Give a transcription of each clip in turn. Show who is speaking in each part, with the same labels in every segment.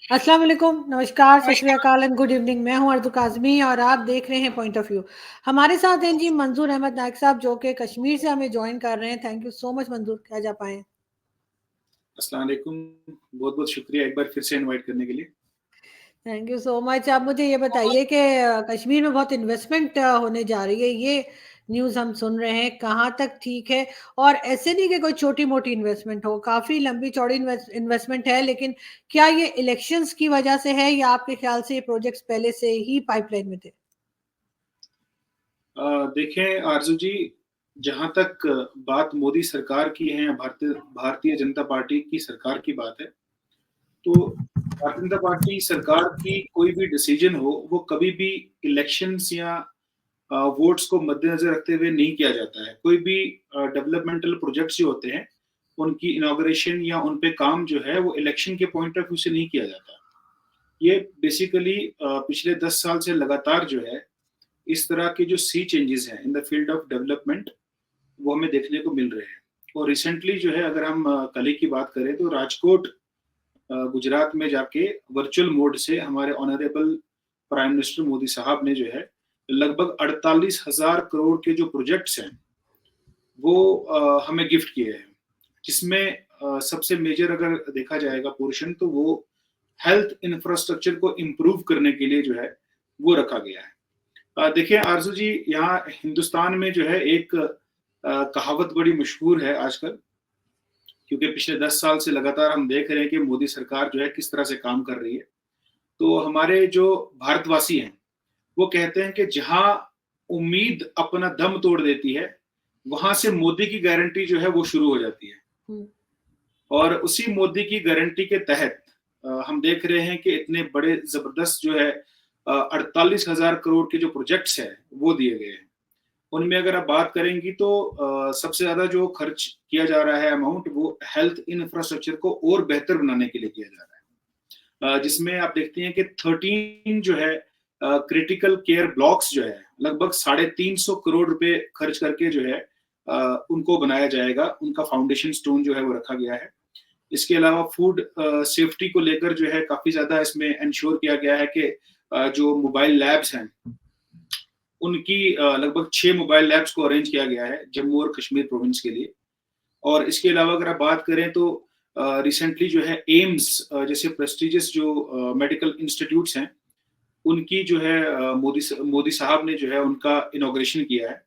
Speaker 1: अस्सलाम वालेकुम, नमस्कार, सत श्री अकाल एंड गुड इवनिंग। मैं हूं अर्ज़ू काज़मी और आप देख रहे हैं पॉइंट ऑफ व्यू। हमारे साथ हैं जी मंजूर अहमद नाइक साहब जो कि कश्मीर से हमें जॉइन कर रहे हैं। थैंक यू सो मच मंजूर, क्या जा पाए।
Speaker 2: अस्सलाम वालेकुम। बहुत-बहुत शुक्रिया एक बार फिर से इनवाइट करने के लिए।
Speaker 1: Thank you so much. आप मुझे ये बताइए कि कश्मीर में बहुत इन्वेस्टमेंट होने जा रही है, ये न्यूज़ हम सुन रहे हैं, कहाँ तक ठीक है? और ऐसे नहीं कि कोई छोटी-मोटी इन्वेस्टमेंट हो, काफ़ी लंबी-चौड़ी इन्वेस्टमेंट है, लेकिन क्या ये इलेक्शंस की वजह से है या आपके ख्याल से ये प्रोजेक्ट्स पहले से ही पाइपलाइन में थे?
Speaker 2: देखें आरज़ू जी, जहाँ तक बात मोदी सरकार की है या भारतीय भारतीय जनता पार्टी की सरकार की बात है, तो भारतीय जनता पार्टी सरकार की कोई भी डिसीजन हो, वो कभी भी इलेक्शंस या वोट्स को मद्देनज़र रखते हुए नहीं किया जाता है। कोई भी डेवलपमेंटल प्रोजेक्ट्स जो होते हैं, उनकी इनॉग्रेशन या उन पे काम जो है, वो इलेक्शन के पॉइंट ऑफ व्यू से नहीं किया जाता। ये बेसिकली पिछले 10 साल से लगातार जो है, इस तरह के जो सी चेंजेस हैं in the field of development, वो हमें देखने को मिल रहे हैं। और रिसेंटली जो है, अगर हम कल ही की बात करें तो राजकोट गुजरात में जाके वर्चुअल मोड से हमारे ऑनरेबल प्राइम मिनिस्टर मोदी साहब ने जो है लगभग 48,000 करोड़ के जो प्रोजेक्ट्स हैं वो हमें गिफ्ट किए हैं, जिसमें सबसे मेजर अगर देखा जाएगा पोर्शन तो वो हेल्थ इंफ्रास्ट्रक्चर को इम्प्रूव करने के लिए जो है वो रखा गया है। देखिए आरज़ू जी, यहाँ हिंदुस्तान में जो है एक कहावत बड़ी मशहूर है आजकल, क्योंकि पिछले 10 साल से लगातार हम देख रहे हैं कि मोदी सरकार जो है किस तरह से काम कर रही है। तो हमारे जो भारतवासी हैं, वो कहते हैं कि जहाँ उम्मीद अपना दम तोड़ देती है, वहाँ से मोदी की गारंटी जो है वो शुरू हो जाती है।
Speaker 1: हुँ।
Speaker 2: और उसी मोदी की गारंटी के तहत हम देख रहे हैं कि इतने बड़े ज़बरदस्त जो है 48,000 करोड़ के जो प्रोजेक्ट्स हैं, वो दिए गए हैं। उनमें अगर आप बात करेंगी तो सबसे ज़्यादा जो खर्च किया जा रहा है अमाउंट, वो हेल्थ इंफ्रास्ट्रक्चर को और बेहतर बनाने के लिए किया जा रहा है। जिसमें आप देखती हैं कि 13 जो है क्रिटिकल केयर ब्लॉक्स जो है, लगभग 350 करोड़ रुपए खर्च करके जो है उनको बनाया जाएगा। उनका फाउंडेशन स्टोन जो है वो रखा गया है। इसके अलावा फूड सेफ्टी को लेकर जो है काफ़ी ज़्यादा इसमें एंश्योर किया गया है कि जो मोबाइल लैब्स हैं, उनकी लगभग 6 मोबाइल लैब्स को अरेंज किया गया है जम्मू और कश्मीर प्रोविंस के लिए। और इसके अलावा अगर आप बात करें तो रिसेंटली जो है एम्स जैसे प्रेस्टिजियस जो मेडिकल इंस्टीट्यूट्स हैं, उनकी जो है मोदी साहब ने जो है उनका इनॉग्रेशन किया है।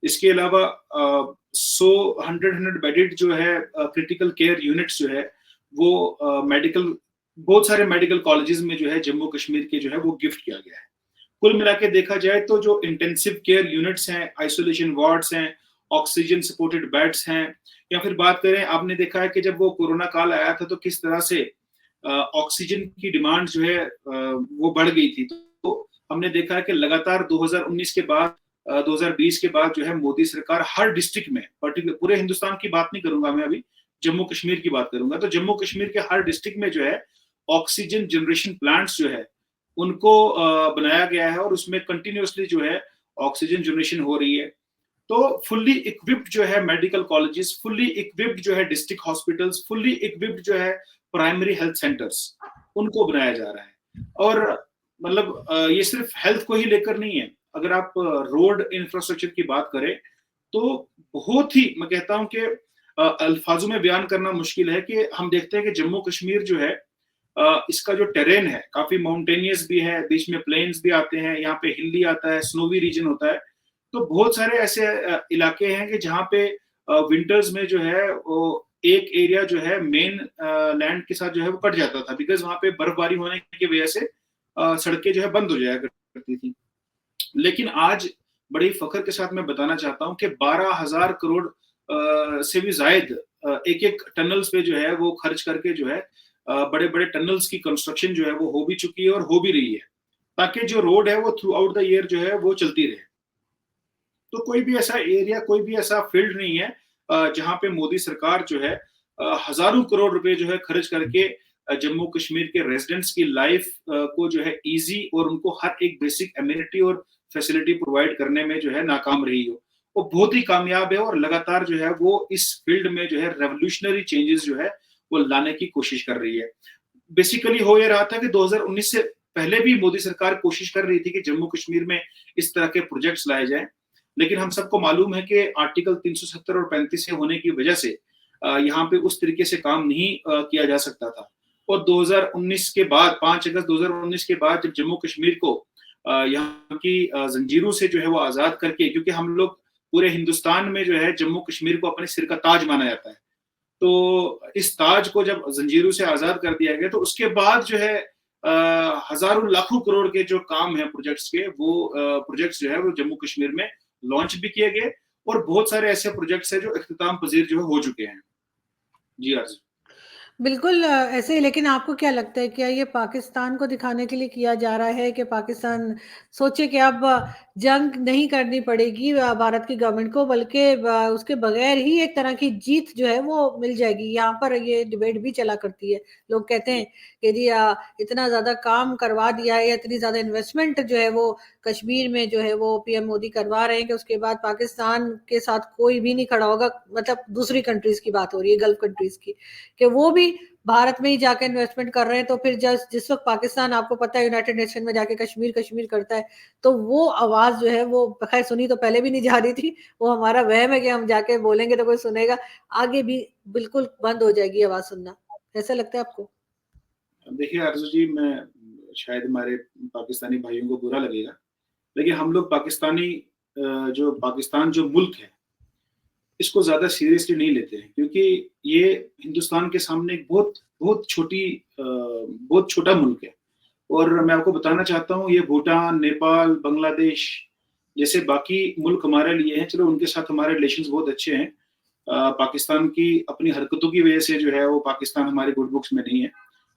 Speaker 2: इसके अलावा 100 बेडेड जो है क्रिटिकल केयर यूनिट्स जो है वो मेडिकल बहुत सारे मेडिकल कॉलेजेस में जो है जम्मू कश्मीर के जो है वो गिफ्ट किया गया है। कुल मिला के देखा जाए तो जो इंटेंसिव केयर यूनिट्स हैं, आइसोलेशन वार्ड्स हैं, ऑक्सीजन सपोर्टेड बेड्स हैं, या फिर बात करें, आपने देखा है कि जब वो कोरोना काल आया था तो किस तरह से ऑक्सीजन की डिमांड जो है वो बढ़ गई थी। तो हमने देखा है कि लगातार 2019 के बाद 2020 के बाद जो है मोदी सरकार हर डिस्ट्रिक्ट में, पर्टिकुलर पूरे हिंदुस्तान की बात नहीं करूंगा मैं अभी, जम्मू कश्मीर की बात करूंगा, तो जम्मू कश्मीर के हर डिस्ट्रिक्ट में जो है ऑक्सीजन जनरेशन प्लांट्स जो है उनको बनाया गया है और उसमें कंटिन्यूअसली जो है ऑक्सीजन जनरेशन हो रही है। तो फुल्ली इक्विप्ड जो है मेडिकल कॉलेजेस, फुल्ली इक्विप्ड जो है डिस्ट्रिक्ट हॉस्पिटल्स, फुल्ली इक्विप्ड जो है प्राइमरी हेल्थ सेंटर्स, उनको बनाया जा रहा है। और मतलब ये सिर्फ हेल्थ को ही लेकर नहीं है। अगर आप रोड इंफ्रास्ट्रक्चर की बात करें तो बहुत ही, मैं कहता हूं कि अल्फाजों में बयान करना मुश्किल है कि हम देखते हैं कि जम्मू कश्मीर जो है इसका जो टेरेन है काफी माउंटेनियस भी है, बीच में प्लेन्स भी आते हैं, यहाँ पे हिली आता है, स्नोवी रीजन होता है। तो बहुत सारे ऐसे इलाके हैं कि जहाँ पे विंटर्स में जो है वो एक एरिया जो है मेन लैंड के साथ जो है वो कट जाता था, बिकॉज वहां पे बर्फबारी होने की वजह से सड़कें जो है बंद हो जाया करती थी। लेकिन आज बड़ी फख्र के साथ मैं बताना चाहता हूँ कि 12,000 करोड़ से भी जायद एक एक टनल्स पे जो है वो खर्च करके जो है बड़े बड़े टनल्स की कंस्ट्रक्शन जो है वो हो भी चुकी है और हो भी रही है, ताकि जो रोड है वो थ्रू आउट द ईयर जो है वो चलती रहे। तो कोई भी ऐसा एरिया, कोई भी ऐसा फील्ड नहीं है जहां पे मोदी सरकार जो है हजारों करोड़ रुपए जो है खर्च करके जम्मू कश्मीर के रेजिडेंट्स की लाइफ को जो है इजी और उनको हर एक बेसिक एमिनिटी और फैसिलिटी प्रोवाइड करने में जो है नाकाम रही हो। वो बहुत ही कामयाब है और लगातार जो है वो इस फील्ड में जो है रेवोल्यूशनरी चेंजेस जो है वो लाने की कोशिश कर रही है। बेसिकली हो ये रहा था कि 2019 से पहले भी मोदी सरकार कोशिश कर रही थी कि जम्मू कश्मीर में इस तरह के प्रोजेक्ट्स लाए जाएं, लेकिन हम सबको मालूम है कि आर्टिकल 370 और 35 से होने की वजह से यहाँ पे उस तरीके से काम नहीं किया जा सकता था। और 2019 के बाद 5 अगस्त 2019 के बाद जब जम्मू कश्मीर को यहाँ की जंजीरों से जो है वो आजाद करके, क्योंकि हम लोग पूरे हिंदुस्तान में जो है जम्मू कश्मीर को अपने सिर का ताज माना जाता है, तो इस ताज को जब जंजीरों से आजाद कर दिया गया तो उसके बाद जो है हजारों लाखों करोड़ के जो काम है प्रोजेक्ट्स के, वो प्रोजेक्ट्स जो है वो जम्मू कश्मीर में लॉन्च भी किए गए और बहुत सारे ऐसे प्रोजेक्ट्स हैं जो इख्तिताम पजीर जो है हो चुके हैं। जी आरज़ू।
Speaker 1: बिल्कुल ऐसे ही, लेकिन आपको क्या लगता है, क्या ये पाकिस्तान को दिखाने के लिए किया जा रहा है कि पाकिस्तान सोचे कि अब जंग नहीं करनी पड़ेगी भारत की गवर्नमेंट को, बल्कि उसके बगैर ही एक तरह की जीत जो है वो मिल जाएगी? यहाँ पर ये डिबेट भी चला करती है, लोग कहते हैं कि जी इतना ज्यादा काम करवा दिया है, इतनी ज्यादा इन्वेस्टमेंट जो है वो कश्मीर में जो है वो पीएम मोदी करवा रहे हैं कि उसके बाद पाकिस्तान के साथ कोई भी नहीं खड़ा होगा। मतलब दूसरी कंट्रीज की बात हो रही है, गल्फ कंट्रीज की, कि वो भी भारत में ही जाकर इन्वेस्टमेंट कर रहे हैं। तो फिर जिस वक्त पाकिस्तान, आपको पता है, यूनाइटेड नेशन में जाके कश्मीर कश्मीर करता है, तो वो आवाज जो है वो खैर सुनी तो पहले भी नहीं जा रही थी, वो हमारा वहम है कि हम जाके बोलेंगे तो कोई सुनेगा, आगे भी बिल्कुल बंद हो जाएगी आवाज सुनना। ऐसा लगता है आपको?
Speaker 2: देखिए आरज़ू जी, मैं शायद हमारे पाकिस्तानी भाइयों को बुरा लगेगा, लेकिन हम लोग पाकिस्तानी जो पाकिस्तान जो मुल्क है इसको ज्यादा सीरियसली नहीं लेते हैं, क्योंकि ये हिंदुस्तान के सामने एक बहुत छोटा मुल्क है। और मैं आपको बताना चाहता हूँ, ये भूटान, नेपाल, बांग्लादेश जैसे बाकी मुल्क हमारे लिए हैं, चलो उनके साथ हमारे रिलेशंस बहुत अच्छे हैं। पाकिस्तान की अपनी हरकतों की वजह से जो है वो पाकिस्तान हमारे गुड बुक्स में नहीं है,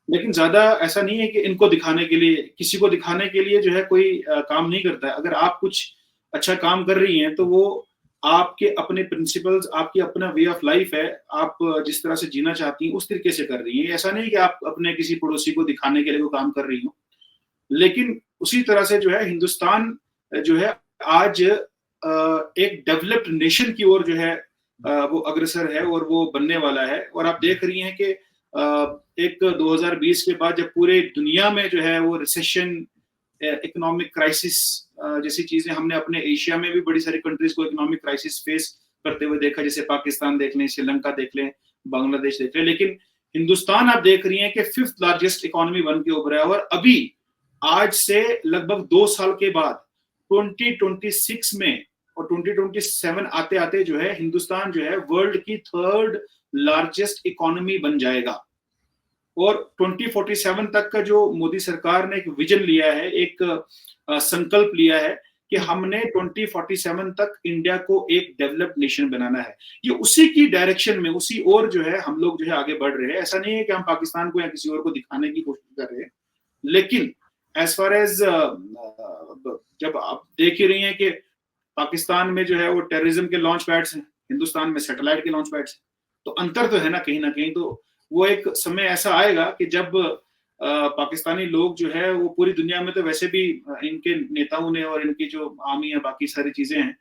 Speaker 2: लेकिन ज्यादा ऐसा नहीं है कि इनको दिखाने के लिए, किसी को दिखाने के लिए जो है कोई काम नहीं करता है। अगर आप कुछ अच्छा काम कर रही हैं तो वो आपके अपने प्रिंसिपल्स, आपकी अपना वे ऑफ लाइफ है, आप जिस तरह से जीना चाहती हैं उस तरीके से कर रही हैं। ऐसा नहीं कि आप अपने किसी पड़ोसी को दिखाने के लिए वो काम कर रही हो। लेकिन उसी तरह से जो है हिंदुस्तान जो है आज एक डेवलप्ड नेशन की ओर जो है वो अग्रसर है और वो बनने वाला है। और आप देख रही हैं कि एक 2020 के बाद जब पूरे दुनिया में जो है वो रिसेशन, इकोनॉमिक क्राइसिस जैसी चीजें, हमने अपने एशिया में भी बड़ी सारी कंट्रीज को इकोनॉमिक क्राइसिस फेस करते हुए देखा, जैसे पाकिस्तान देख लें, श्रीलंका देख लें, बांग्लादेश देख लें। लेकिन हिंदुस्तान आप देख रही हैं कि 5th लार्जेस्ट इकोनॉमी बन के उभरा है। और अभी आज से लगभग 2 साल के बाद 2026 में और 2027 आते आते जो है हिंदुस्तान जो है वर्ल्ड की 3rd लार्जेस्ट इकोनॉमी बन जाएगा। और 2047 तक का जो मोदी सरकार ने एक विजन लिया है, एक संकल्प लिया है कि हमने 2047 तक इंडिया को एक डेवलप्ड नेशन बनाना है। ये उसी की डायरेक्शन में, उसी ओर जो है हम लोग जो है आगे बढ़ रहे हैं। ऐसा नहीं है कि हम पाकिस्तान को या किसी और को दिखाने की कोशिश कर रहे हैं, लेकिन एज फार एज जब आप देख ही रही हैं कि पाकिस्तान में जो है वो टेररिज्म के लॉन्च पैड्स हैं, हिंदुस्तान में सैटेलाइट के लॉन्च पैड्स हैं, तो अंतर तो है ना कहीं ना कहीं। तो वो एक समय ऐसा आएगा कि जब पाकिस्तानी लोग जो है वो पूरी दुनिया में, तो वैसे भी इनके नेताओं ने और इनकी जो आर्मी है, बाकी सारी चीजें हैं,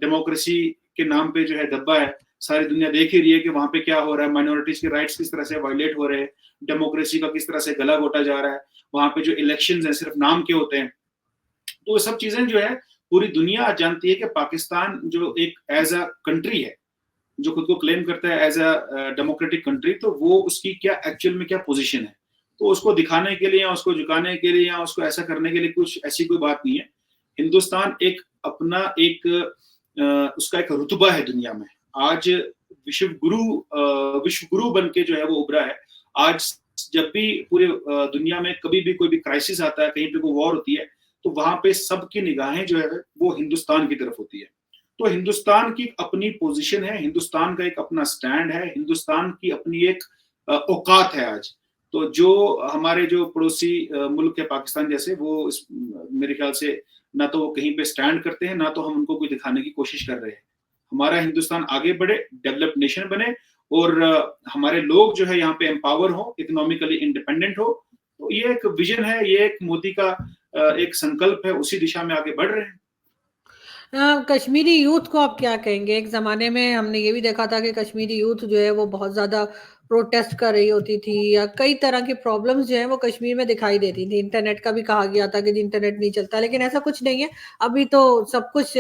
Speaker 2: डेमोक्रेसी के नाम पे जो है दब्बा है, सारी दुनिया देख ही रही है कि वहां पे क्या हो रहा है, माइनॉरिटीज के राइट्स किस तरह से वायलेट हो रहे हैं, डेमोक्रेसी का किस तरह से गला घोटा जा रहा है, वहां पे जो इलेक्शंस हैं सिर्फ नाम के होते हैं। तो सब चीजें जो है पूरी दुनिया जानती है कि पाकिस्तान जो एक एज अ कंट्री है, जो खुद को क्लेम करता है एज अ डेमोक्रेटिक कंट्री, तो वो उसकी क्या एक्चुअल में क्या पोजीशन है। तो उसको दिखाने के लिए या उसको झुकाने के लिए या उसको ऐसा करने के लिए कुछ ऐसी कोई बात नहीं है। हिंदुस्तान एक अपना एक उसका एक रुतबा है दुनिया में। आज विश्व गुरु बन के जो है वो उभरा है। आज जब भी पूरे दुनिया में कभी भी कोई भी क्राइसिस आता है, कहीं पे कोई वॉर होती है, तो वहां पे सबकी निगाहें जो है वो हिंदुस्तान की तरफ होती है। तो हिंदुस्तान की अपनी पोजीशन है, हिंदुस्तान का एक अपना स्टैंड है, हिंदुस्तान की अपनी एक औकात है आज। तो जो हमारे जो पड़ोसी मुल्क है पाकिस्तान जैसे, वो मेरे ख्याल से ना तो वो कहीं पे स्टैंड करते हैं, ना तो हम उनको कोई दिखाने की कोशिश कर रहे हैं। हमारा हिंदुस्तान आगे बढ़े, डेवलप्ड नेशन बने, और हमारे लोग जो है यहाँ पे एम्पावर हो, इकोनॉमिकली इंडिपेंडेंट हो। तो ये एक विजन है, ये एक मोदी का एक संकल्प है, उसी दिशा में आगे बढ़ रहे हैं।
Speaker 1: कश्मीरी यूथ को आप क्या कहेंगे? एक ज़माने में हमने ये भी देखा था कि कश्मीरी यूथ जो है वो बहुत ज़्यादा प्रोटेस्ट कर रही होती थी, या कई तरह की प्रॉब्लम्स जो है वो कश्मीर में दिखाई देती थी। इंटरनेट का भी कहा गया था कि इंटरनेट नहीं चलता, लेकिन ऐसा कुछ नहीं है। अभी तो सब कुछ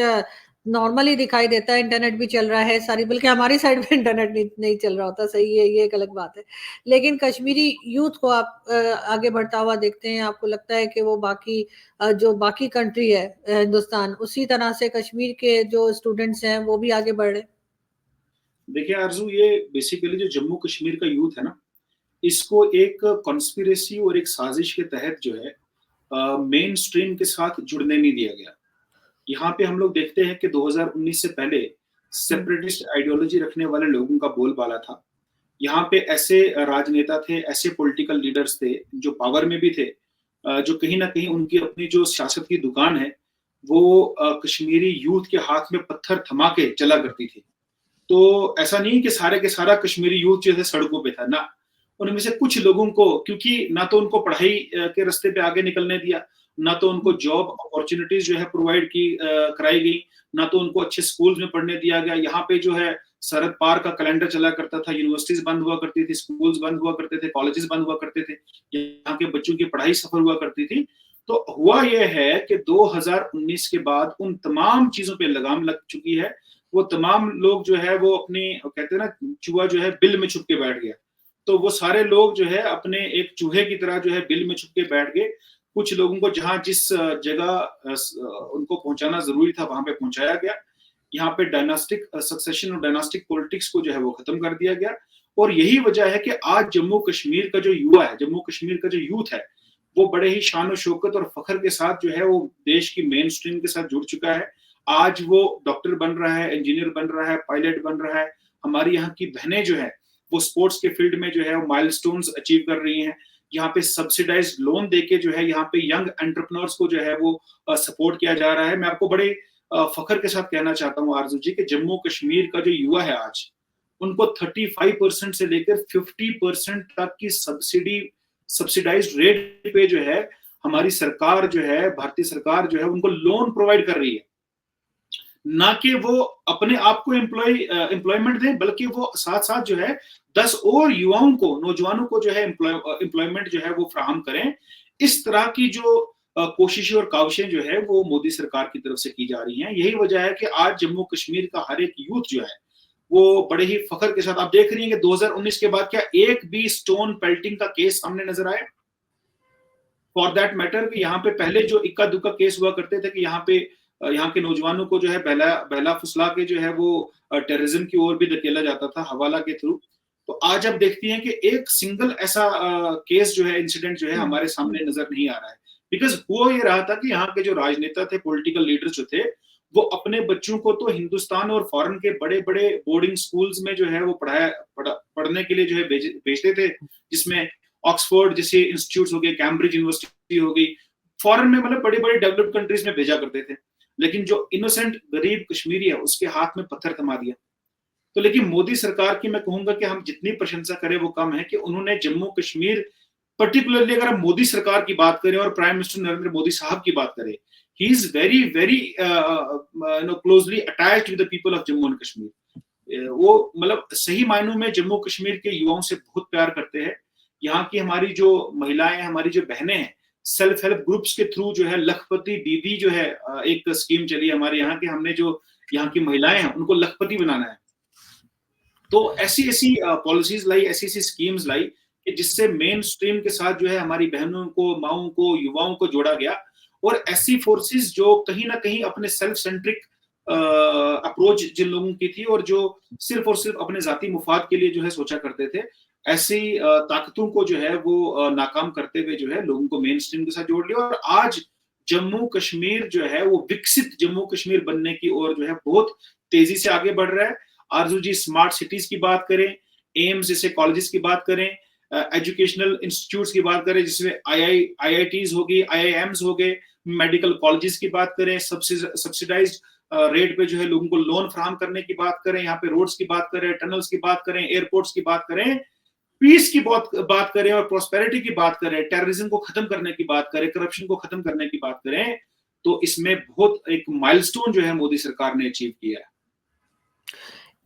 Speaker 1: नॉर्मली दिखाई देता है, इंटरनेट भी चल रहा है सारी, बल्कि हमारी साइड में इंटरनेट नहीं चल रहा होता, सही है, ये एक अलग बात है। लेकिन कश्मीरी यूथ को आप आगे बढ़ता हुआ देखते हैं, आपको लगता है कि वो बाकी जो बाकी कंट्री है हिंदुस्तान, उसी तरह से कश्मीर के जो स्टूडेंट्स हैं वो भी आगे बढ़ रहे हैं?
Speaker 2: देखिए आरजू, ये बेसिकली जो जम्मू कश्मीर का यूथ है ना, इसको एक कॉन्स्पिरेसी और एक साजिश के तहत जो है मेन स्ट्रीम के साथ जुड़ने नहीं दिया गया। यहाँ पे हम लोग देखते हैं कि 2019 से पहले सेपरेटिस्ट आइडियोलॉजी रखने वाले लोगों का बोलबाला था। यहाँ पे ऐसे राजनेता थे, ऐसे पॉलिटिकल लीडर्स थे जो पावर में भी थे, जो कहीं ना कहीं उनकी अपनी जो सियासत की दुकान है वो कश्मीरी यूथ के हाथ में पत्थर थमा के चला करती थी। तो ऐसा नहीं कि सारे के सारा कश्मीरी यूथ जो है सड़कों पे था ना, उनमें से कुछ लोगों को, क्योंकि ना तो उनको पढ़ाई के रास्ते पे आगे निकलने दिया, ना तो उनको जॉब अपॉर्चुनिटीज जो है प्रोवाइड की कराई गई, ना तो उनको अच्छे स्कूल्स में पढ़ने दिया गया। यहाँ पे जो है सरहद पार का कैलेंडर चला करता था, यूनिवर्सिटीज बंद हुआ करती थी, स्कूल्स बंद हुआ करते थे, कॉलेजेस बंद हुआ करते थे, यहाँ के बच्चों की पढ़ाई सफल हुआ करती थी। तो हुआ यह है कि 2019 के बाद उन तमाम चीजों पे लगाम लग चुकी है। वो तमाम लोग जो है वो अपने, कहते हैं ना, चूहा जो है बिल में छुप के बैठ गया, तो वो सारे लोग जो है अपने एक चूहे की तरह जो है बिल में छुप के बैठ गए। कुछ लोगों को जहां जिस जगह उनको पहुंचाना जरूरी था वहां पे पहुंचाया गया। यहाँ पे डायनास्टिक सक्सेशन और डायनास्टिक पॉलिटिक्स को जो है वो खत्म कर दिया गया। और यही वजह है कि आज जम्मू कश्मीर का जो युवा है, जम्मू कश्मीर का जो यूथ है, वो बड़े ही शान और शौकत और फखर के साथ जो है वो देश की मेन स्ट्रीम के साथ जुड़ चुका है। आज वो डॉक्टर बन रहा है, इंजीनियर बन रहा है, पायलट बन रहा है। हमारी यहाँ की बहनें जो है वो स्पोर्ट्स के फील्ड में जो है वो माइलस्टोन्स अचीव कर रही हैं। यहाँ पे सब्सिडाइज्ड लोन देके जो है यहाँ पे यंग एंटरप्रेन्योर्स को जो है वो सपोर्ट किया जा रहा है। मैं आपको बड़े फखर के साथ कहना चाहता हूँ आरजू जी कि जम्मू कश्मीर का जो युवा है आज, उनको 35% से लेकर 50% तक की सब्सिडाइज्ड रेट पे जो है हमारी सरकार जो है, भारतीय सरकार जो है उनको लोन प्रोवाइड कर रही है। ना कि वो अपने आप को एम्प्लॉयमेंट दें, बल्कि वो साथ साथ जो है 10 और युवाओं को, नौजवानों को जो है एम्प्लॉयमेंट जो है वो फ्राहम करें। इस तरह की जो कोशिशें और काविशें जो है वो मोदी सरकार की तरफ से की जा रही हैं। यही वजह है कि आज जम्मू कश्मीर का हर एक यूथ जो है वो बड़े ही फखर के साथ, आप देख रही हैं कि 2019 के बाद क्या एक भी स्टोन पेल्टिंग का केस सामने नजर आया? फॉर दैट मैटर कि यहाँ पे पहले जो इक्का दुक्का केस हुआ करते थे कि यहाँ पे यहाँ के नौजवानों को जो है बहला बहला फुसला के जो है वो टेररिज्म की ओर भी धकेला जाता था हवाला के थ्रू। तो आज अब देखती हैं कि एक सिंगल ऐसा केस जो है, इंसिडेंट जो है हमारे सामने नजर नहीं आ रहा है। बिकॉज हुआ ये रहा था कि यहाँ के जो राजनेता थे, पॉलिटिकल लीडर्स जो थे, वो अपने बच्चों को तो हिंदुस्तान और फॉरेन के बड़े बड़े बोर्डिंग स्कूल्स में जो है वो पढ़ने के लिए जो है भेजते थे, जिसमें ऑक्सफोर्ड जैसे इंस्टीट्यूट हो गए, कैम्ब्रिज यूनिवर्सिटी हो गई, फॉरेन में मतलब बड़ी बड़ी डेवलप्ड कंट्रीज में भेजा करते थे। लेकिन जो इनोसेंट गरीब कश्मीरी है उसके हाथ में पत्थर थमा दिया। तो लेकिन मोदी सरकार की मैं कहूंगा कि हम जितनी प्रशंसा करें वो कम है कि उन्होंने जम्मू कश्मीर, पर्टिकुलरली अगर हम मोदी सरकार की बात करें और प्राइम मिनिस्टर नरेंद्र मोदी साहब की बात करें, he is very very closely attached with the people of Jammu and Kashmir. वो मतलब सही मायनों में जम्मू कश्मीर के युवाओं से बहुत प्यार करते हैं। यहाँ की हमारी जो महिलाएं, हमारी जो बहनें हैं, सेल्फ हेल्प ग्रुप्स के थ्रू जो है लखपति दीदी जो है एक स्कीम चली हमारे यहाँ की, हमने जो यहाँ की महिलाएं हैं उनको लखपति बनाना है। तो ऐसी ऐसी पॉलिसीज लाई, ऐसी ऐसी स्कीम्स लाई कि जिससे मेन स्ट्रीम के साथ जो है हमारी बहनों को, माओं को, युवाओं को जोड़ा गया। और ऐसी फोर्सेस जो कहीं ना कहीं अपने सेल्फ सेंट्रिक अप्रोच जिन लोगों की थी और जो सिर्फ और सिर्फ अपने जाती मुफाद के लिए जो है सोचा करते थे, ऐसी ताकतों को जो है वो नाकाम करते हुए जो है लोगों को मेन स्ट्रीम के साथ जोड़ लिया। और आज जम्मू कश्मीर जो है वो विकसित जम्मू कश्मीर बनने की ओर जो है बहुत तेजी से आगे बढ़ रहा है। आरजू जी, स्मार्ट सिटीज की बात करें, एम्स जैसे कॉलेजेस की बात करें, एजुकेशनल इंस्टीट्यूट्स की बात करें जिसमें आईआईटीज होगी, आईआईएम्स हो गए, मेडिकल कॉलेजेस की बात करें, सब्सिडाइज्ड रेट पे जो है लोगों को लोन फ्राहम करने की बात करें, यहाँ पे रोड्स की बात करें, टनल्स की बात करें, एयरपोर्ट्स की बात करें, पीस की बात करें और प्रॉस्पेरिटी की बात करें, टेररिज्म को खत्म करने की बात करें, करप्शन को खत्म करने की बात करें, तो इसमें बहुत एक माइलस्टोन जो है मोदी सरकार ने अचीव किया है।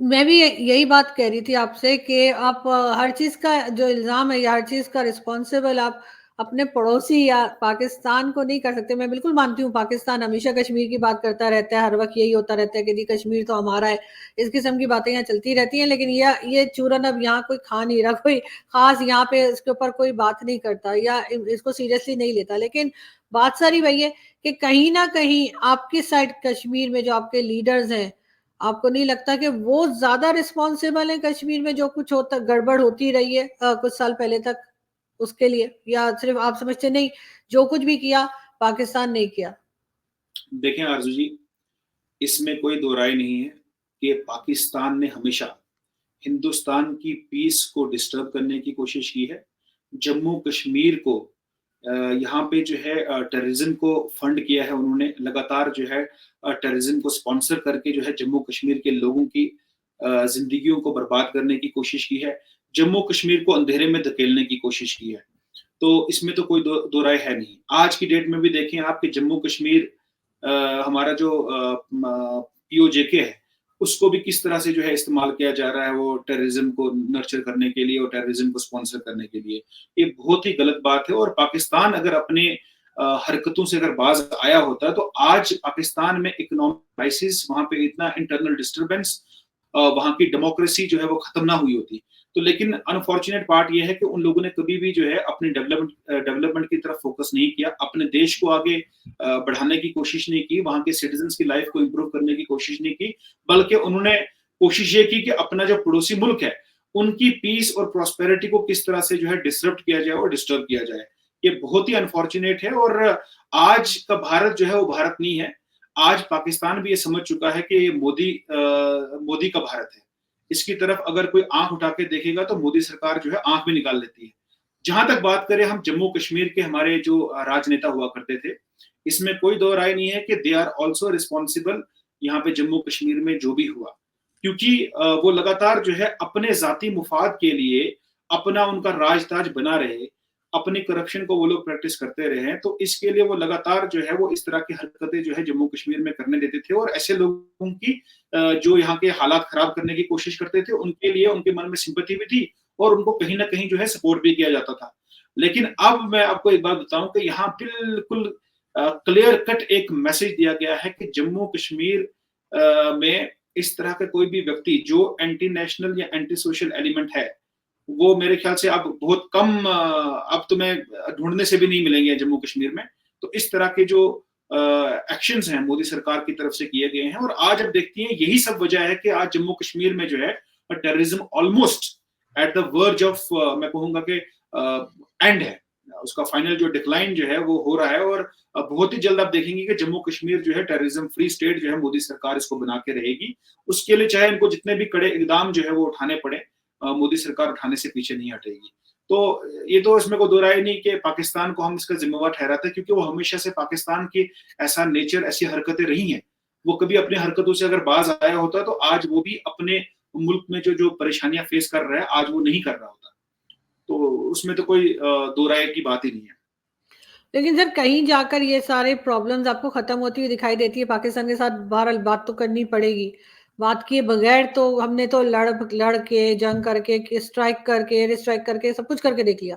Speaker 1: मैं भी यही बात कह रही थी आपसे कि आप हर चीज़ का जो इल्ज़ाम है या हर चीज़ का रिस्पॉन्सिबल आप अपने पड़ोसी या पाकिस्तान को नहीं कर सकते। मैं बिल्कुल मानती हूँ पाकिस्तान हमेशा कश्मीर की बात करता रहता है, हर वक़्त यही होता रहता है कि जी कश्मीर तो हमारा है। इस किस्म की बातें यहाँ चलती रहती हैं, लेकिन ये चूरन अब यहाँ कोई खा नहीं रहा, कोई ख़ास यहाँ पे इसके ऊपर कोई बात नहीं करता या इसको सीरियसली नहीं लेता। लेकिन बात सारी वही है कि कहीं न कहीं आपकी साइड कश्मीर में जो आपके लीडर्स हैं, आपको नहीं लगता कि वो ज़्यादा रिस्पॉन्सिबल है कश्मीर में जो कुछ होता गड़बड़ होती रही है कुछ साल पहले तक उसके लिए? या सिर्फ़ आप समझते नहीं, जो कुछ भी किया पाकिस्तान ने किया?
Speaker 2: देखें आरज़ू जी, इसमें कोई दो राय नहीं है कि पाकिस्तान ने हमेशा हिंदुस्तान की पीस को डिस्टर्ब करने की कोशिश की है। जम्मू कश्मीर को यहाँ पे जो है टेररिज़्म को फंड किया है उन्होंने, लगातार जो है टेररिज़्म को स्पॉन्सर करके जो है जम्मू कश्मीर के लोगों की ज़िंदगियों को बर्बाद करने की कोशिश की है। जम्मू कश्मीर को अंधेरे में धकेलने की कोशिश की है। तो इसमें तो कोई दो राय है नहीं। आज की डेट में भी देखें आप कि जम्मू कश्मीर हमारा जो पीओजेके है, उसको भी किस तरह से जो है इस्तेमाल किया जा रहा है वो टेररिज्म को नर्चर करने के लिए और टेररिज्म को स्पॉन्सर करने के लिए। ये बहुत ही गलत बात है और पाकिस्तान अगर अपने हरकतों से अगर बाज आया होता तो आज पाकिस्तान में इकोनॉमिक क्राइसिस, वहां पे इतना इंटरनल डिस्टर्बेंस, वहां की डेमोक्रेसी जो है वो खत्म ना हुई होती। तो लेकिन अनफॉर्चुनेट पार्ट ये है कि उन लोगों ने कभी भी जो है अपनी डेवलपमेंट की तरफ फोकस नहीं किया, अपने देश को आगे बढ़ाने की कोशिश नहीं की, वहां के सिटीजन्स की लाइफ को इंप्रूव करने की कोशिश नहीं की, बल्कि उन्होंने कोशिश ये की कि अपना जो पड़ोसी मुल्क है उनकी पीस और प्रॉस्पेरिटी को किस तरह से जो है डिसरप्ट किया जाए और डिस्टर्ब किया जाए। ये बहुत ही अनफॉर्चुनेट है और आज का भारत जो है वो भारत नहीं है। आज पाकिस्तान भी ये समझ चुका है कि ये मोदी का भारत है। इसकी तरफ अगर कोई आंख उठा के देखेगा तो मोदी सरकार जो है आंख भी निकाल लेती है। जहां तक बात करें हम जम्मू कश्मीर के, हमारे जो राजनेता हुआ करते थे, इसमें कोई दो राय नहीं है कि दे आर ऑल्सो रिस्पॉन्सिबल यहाँ पे जम्मू कश्मीर में जो भी हुआ, क्योंकि वो लगातार जो है अपने जाती मुफाद के लिए अपना उनका राजताज बना रहे, अपनी करप्शन को वो लोग प्रैक्टिस करते रहे हैं, तो इसके लिए वो लगातार जो है वो इस तरह की हरकतें जो है जम्मू कश्मीर में करने देते थे और ऐसे लोगों की जो यहाँ के हालात खराब करने की कोशिश करते थे उनके लिए उनके मन में सिंपैथी भी थी और उनको कहीं ना कहीं जो है सपोर्ट भी किया जाता था। लेकिन अब मैं आपको एक बात बताऊं कि यहाँ बिल्कुल क्लियर कट एक मैसेज दिया गया है कि जम्मू कश्मीर में इस तरह का कोई भी व्यक्ति जो एंटी नेशनल या एंटी सोशल एलिमेंट है, वो मेरे ख्याल से अब बहुत कम, अब तो मैं ढूंढने से भी नहीं मिलेंगे जम्मू कश्मीर में। तो इस तरह के जो एक्शंस हैं मोदी सरकार की तरफ से किए गए हैं और आज अब देखती हैं यही सब वजह है कि आज जम्मू कश्मीर में जो है terrorism almost at the verge of, मैं कहूंगा कि एंड है, उसका फाइनल जो डिक्लाइन जो है वो हो रहा है और बहुत ही जल्द आप देखेंगे कि जम्मू कश्मीर जो है टेररिज्म फ्री स्टेट जो है मोदी सरकार इसको बना के रहेगी। उसके लिए चाहे इनको जितने भी कड़े इकदाम जो है वो उठाने पड़े, मोदी सरकार उठाने से पीछे नहीं हटेगी। तो ये तो इसमें कोई दो राय नहीं कि पाकिस्तान को हम इसका जिम्मेवार ठहराते हैं, क्योंकि वो हमेशा से पाकिस्तान की ऐसा नेचर, ऐसी हरकतें रही हैं। वो कभी अपनी हरकतों से अगर बाज आया होता तो आज वो भी अपने मुल्क में जो जो परेशानियां फेस कर रहा है आज वो नहीं कर रहा होता। तो उसमें तो कोई दो राय की बात ही नहीं है।
Speaker 1: लेकिन सर कहीं जाकर ये सारे प्रॉब्लम्स आपको खत्म होती हुई दिखाई देती है पाकिस्तान के साथ, बहरहाल बात तो करनी पड़ेगी। बात किए बगैर तो हमने तो लड़ के जंग करके स्ट्राइक करके एयर स्ट्राइक करके सब कुछ करके देख लिया।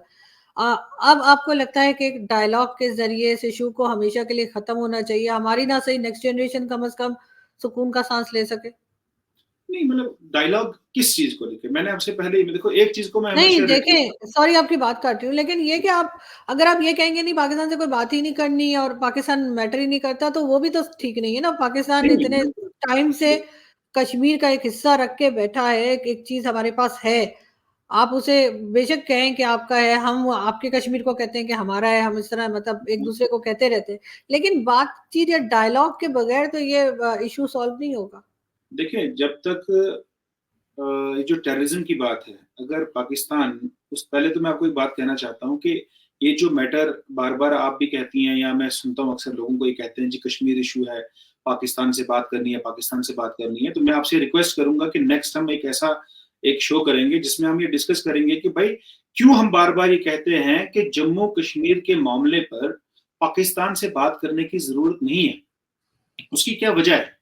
Speaker 1: अब आपको लगता है कि डायलॉग के जरिए इस इशू को हमेशा के लिए खत्म होना चाहिए, हमारी ना सही नेक्स्ट जनरेशन कम से कम सुकून का सांस ले सके?
Speaker 2: नहीं, मतलब डायलॉग किस चीज को लेके, मैंने आपसे पहले ही देखो एक चीज को मैं
Speaker 1: नहीं
Speaker 2: हमेशा
Speaker 1: देखें, सॉरी आपकी बात काट रही हूँ, लेकिन ये कि आप अगर आप ये कहेंगे नहीं पाकिस्तान से कोई बात ही नहीं करनी और पाकिस्तान मैटर ही नहीं करता तो वो भी तो ठीक नहीं है ना। पाकिस्तान
Speaker 2: नहीं
Speaker 1: इतने
Speaker 2: नहीं
Speaker 1: टाइम से कश्मीर का एक हिस्सा रख के बैठा है, एक चीज हमारे पास है, आप उसे बेशक कहें कि आपका है, हम आपके कश्मीर को कहते हैं कि हमारा है, हम इस तरह मतलब एक दूसरे को कहते रहते हैं, लेकिन बातचीत या डायलॉग के बगैर तो ये इशू सॉल्व नहीं होगा।
Speaker 2: देखिए जब तक ये जो टेररिज्म की बात है, अगर पाकिस्तान उस, पहले तो मैं आपको एक बात कहना चाहता हूँ कि ये जो मैटर बार बार आप भी कहती हैं या मैं सुनता हूँ अक्सर लोगों को ये कहते हैं जी कश्मीर इशू है, पाकिस्तान से बात करनी है, पाकिस्तान से बात करनी है, तो मैं आपसे रिक्वेस्ट करूंगा कि नेक्स्ट हम एक ऐसा एक शो करेंगे जिसमें हम ये डिस्कस करेंगे कि भाई क्यों हम बार बार ये कहते हैं कि जम्मू कश्मीर के मामले पर पाकिस्तान से बात करने की जरूरत नहीं है, उसकी क्या वजह है।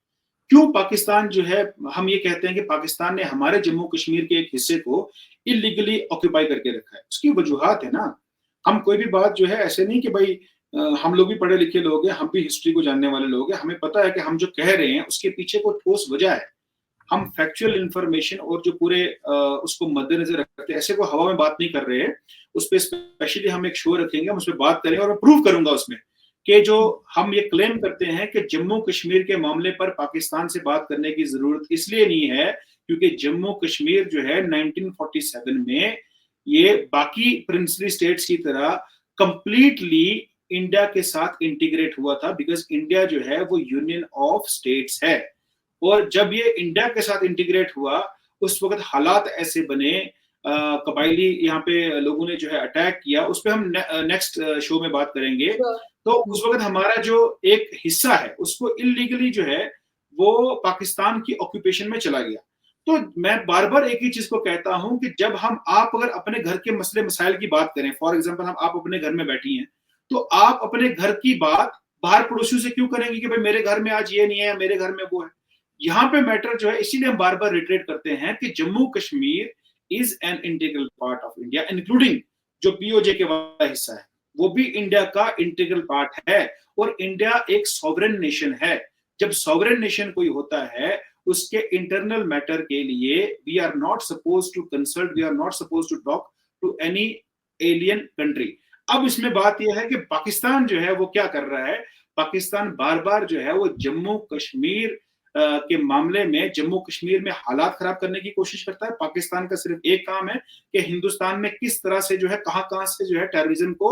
Speaker 2: क्यों पाकिस्तान जो है, हम ये कहते हैं कि पाकिस्तान ने हमारे जम्मू कश्मीर के एक हिस्से को इलीगली ऑक्यूपाई करके रखा है, उसकी वजूहात है ना। हम कोई भी बात जो है ऐसे नहीं कि भाई हम लोग भी पढ़े लिखे लोग हैं, हम भी हिस्ट्री को जानने वाले लोग हैं, हमें पता है कि हम जो कह रहे हैं उसके पीछे कोई ठोस वजह है। हम फैक्चुअल इंफॉर्मेशन और जो पूरे उसको मद्देनजर रखते हैं, ऐसे को हवा में बात नहीं कर रहे हैं। उस पर स्पेशली हम एक शो रखेंगे, हम उस पर बात करेंगे और मैं प्रूव करूंगा उसमें कि जो हम ये क्लेम करते हैं कि जम्मू कश्मीर के मामले पर पाकिस्तान से बात करने की जरूरत इसलिए नहीं है क्योंकि जम्मू कश्मीर जो है 1947 में ये बाकी प्रिंसली स्टेट्स की तरह कंप्लीटली इंडिया के साथ इंटीग्रेट हुआ था, बिकॉज इंडिया जो है वो यूनियन ऑफ स्टेट्स है। और जब ये इंडिया के साथ इंटीग्रेट हुआ उस वक्त हालात ऐसे बने, कबायली यहाँ पे लोगों ने जो है अटैक किया, उस पर हम नेक्स्ट शो में बात करेंगे। तो उस वक्त हमारा जो एक हिस्सा है उसको इलीगली जो है वो पाकिस्तान की ऑक्यूपेशन में चला गया। तो मैं बार बार एक ही चीज को कहता हूं कि जब आप अगर अपने घर के मसले मसाइल की बात करें, फॉर एग्जाम्पल आप अपने घर में बैठी हैं, तो आप अपने घर की बात बाहर पड़ोसियों से क्यों करेंगे कि भाई मेरे घर में आज ये नहीं है, मेरे घर में वो है। यहाँ पे मैटर जो है, इसीलिए हम बार बार रिट्रेट करते हैं कि Jammu Kashmir is an integral part of India, including जो पीओजे के वाला हिस्सा है वो भी इंडिया का इंटीग्रल पार्ट है। और इंडिया एक सॉवरेन नेशन है। जब सॉवरेन नेशन कोई होता है उसके इंटरनल मैटर के लिए we are not suppose to consult, we are not suppose to talk to any alien country. अब इसमें बात यह है कि पाकिस्तान जो है वो क्या कर रहा है, पाकिस्तान बार बार जो है वो जम्मू कश्मीर के मामले में, जम्मू कश्मीर में हालात खराब करने की कोशिश करता है। पाकिस्तान का सिर्फ एक काम है कि हिंदुस्तान में किस तरह से जो है कहां से जो है टेररिज्म को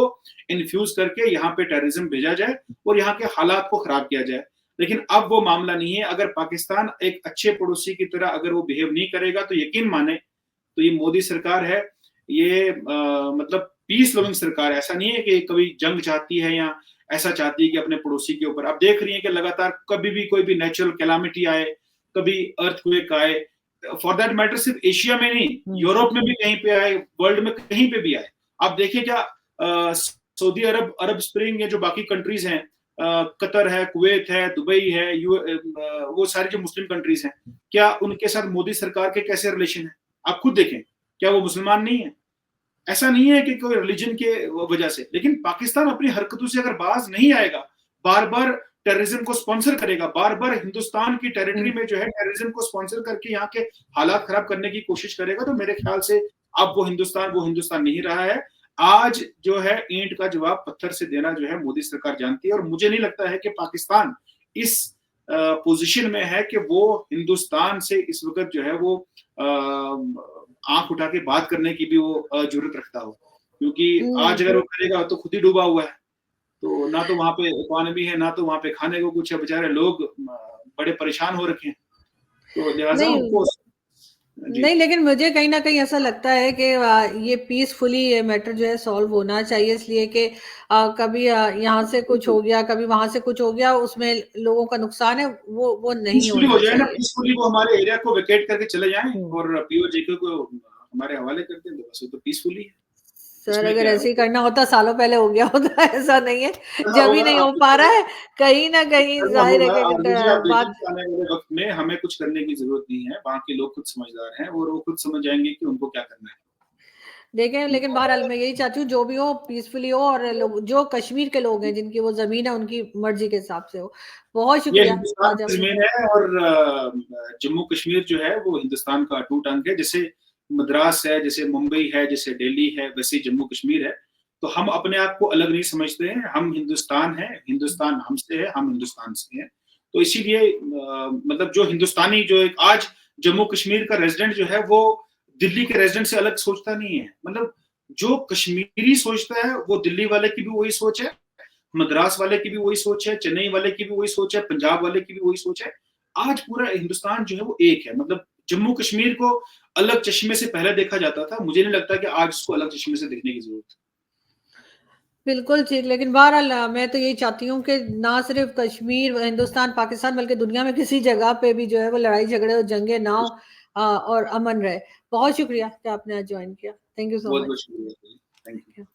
Speaker 2: इन्फ्यूज करके यहाँ पे टेररिज्म भेजा जाए और यहाँ के हालात को खराब किया जाए। लेकिन अब वो मामला नहीं है। अगर पाकिस्तान एक अच्छे पड़ोसी की तरह अगर वो बिहेव नहीं करेगा तो यकीन माने, तो ये मोदी सरकार है, ये मतलब पीस लविंग सरकार है। ऐसा नहीं है कि कभी जंग चाहती है या ऐसा चाहती है कि अपने पड़ोसी के ऊपर। आप देख रही हैं कि लगातार कभी भी कोई भी नेचुरल कैलामिटी आए, कभी अर्थक्वेक आए, फॉर दैट मैटर सिर्फ एशिया में नहीं, यूरोप में भी कहीं पे आए, वर्ल्ड में कहीं पे भी आए। आप देखिए क्या सऊदी अरब, अरब स्प्रिंग, या जो बाकी कंट्रीज हैं, कतर है, कुवैत है, दुबई है, वो सारी जो मुस्लिम कंट्रीज हैं, क्या उनके साथ मोदी सरकार के कैसे रिलेशन है? आप खुद देखें, क्या वो मुसलमान नहीं है? ऐसा नहीं है कि कोई रिलीजन के वजह से। लेकिन पाकिस्तान अपनी हरकतों से अगर बाज नहीं आएगा, बार बार टेररिज्म को स्पॉन्सर करेगा, बार बार हिंदुस्तान की टेरिटरी में जो है टेररिज्म को स्पॉन्सर करके यहाँ के हालात खराब करने की कोशिश करेगा, तो मेरे ख्याल से अब वो हिंदुस्तान नहीं रहा है। आज जो है ईंट का जवाब पत्थर से देना जो है मोदी सरकार जानती है। और मुझे नहीं लगता है कि पाकिस्तान इस पोजीशन में है कि वो हिंदुस्तान से इस वक्त जो है वो आंख उठा के बात करने की भी वो जरूरत रखता हो, क्योंकि आज अगर वो करेगा तो खुद ही डूबा हुआ है। तो ना तो वहां पे इकोनॉमी है, ना तो वहां पे खाने को कुछ है, बेचारे लोग बड़े परेशान हो रखे हैं। तो लिहाजा उनको
Speaker 1: नहीं, लेकिन मुझे कहीं ना कहीं ऐसा लगता है कि ये पीसफुली ये मैटर जो है सॉल्व होना चाहिए, इसलिए कि कभी यहाँ से कुछ हो गया, कभी वहां से कुछ हो गया, उसमें लोगों का नुकसान है, वो नहीं होना
Speaker 2: हो जाए ना।
Speaker 1: चाहिए।
Speaker 2: पीसफुली वो हमारे एरिया को वेकेट करके चले जाएं और पीओजे को हमारे हवाले कर दें, बस तो पीसफुली है।
Speaker 1: सर अगर ऐसे ही करना होता सालों पहले हो गया होता, ऐसा नहीं है, जब ही नहीं हो पा रहा है, कहीं ना कहीं जाहिर है कि बात
Speaker 2: आने वाले वक्त में हमें कुछ करने की जरूरत नहीं है। वहाँ के लोग खुद समझदार हैं और वो खुद समझ जाएंगे कि उनको क्या करना है।
Speaker 1: देखें, लेकिन बहरहाल मैं यही चाहती हूँ जो भी हो पीसफुली हो, और लोग जो कश्मीर के लोग हैं जिनकी वो जमीन है उनकी मर्जी के हिसाब से हो। बहुत
Speaker 2: ये
Speaker 1: शुक्रिया
Speaker 2: हिंदुस्तान
Speaker 1: आज
Speaker 2: की
Speaker 1: आपने।
Speaker 2: जमीन है और जम्मू कश्मीर जो है वो हिंदुस्तान का अटूट अंग है। जैसे मद्रास है, जैसे मुंबई है, जैसे दिल्ली है, वैसे जम्मू कश्मीर है। तो हम अपने आप को अलग नहीं समझते हैं, हम हिंदुस्तान है, हिंदुस्तान हमसे है, हम हिंदुस्तान से हैं। तो इसीलिए मतलब जो हिंदुस्तानी जो एक आज जम्मू कश्मीर का रेजिडेंट जो है वो दिल्ली के रेजिडेंट से अलग सोचता नहीं है। मतलब जो कश्मीरी सोचता है वो दिल्ली वाले की भी वही सोच है, मद्रास वाले की भी वही सोच है, चेन्नई वाले की भी वही सोच है, पंजाब वाले की भी वही सोच है। आज पूरा हिंदुस्तान जो है वो एक है। मतलब जम्मू कश्मीर को अलग चश्मे से पहले देखा जाता था, मुझे नहीं लगता कि आज उसको अलग चश्मे से देखने की जरूरत है।
Speaker 1: बिल्कुल ठीक, लेकिन बहरहाल मैं तो यही चाहती हूँ कि ना सिर्फ कश्मीर, हिंदुस्तान, पाकिस्तान, बल्कि दुनिया में किसी जगह पे भी जो है वो लड़ाई झगड़े और जंगे ना हो, और अमन रहे। बहुत शुक्रिया कि आपने आज ज्वाइन किया। थैंक यू सो
Speaker 2: बहुत बहुत
Speaker 1: मच।
Speaker 2: शुक्रिया। Thank you.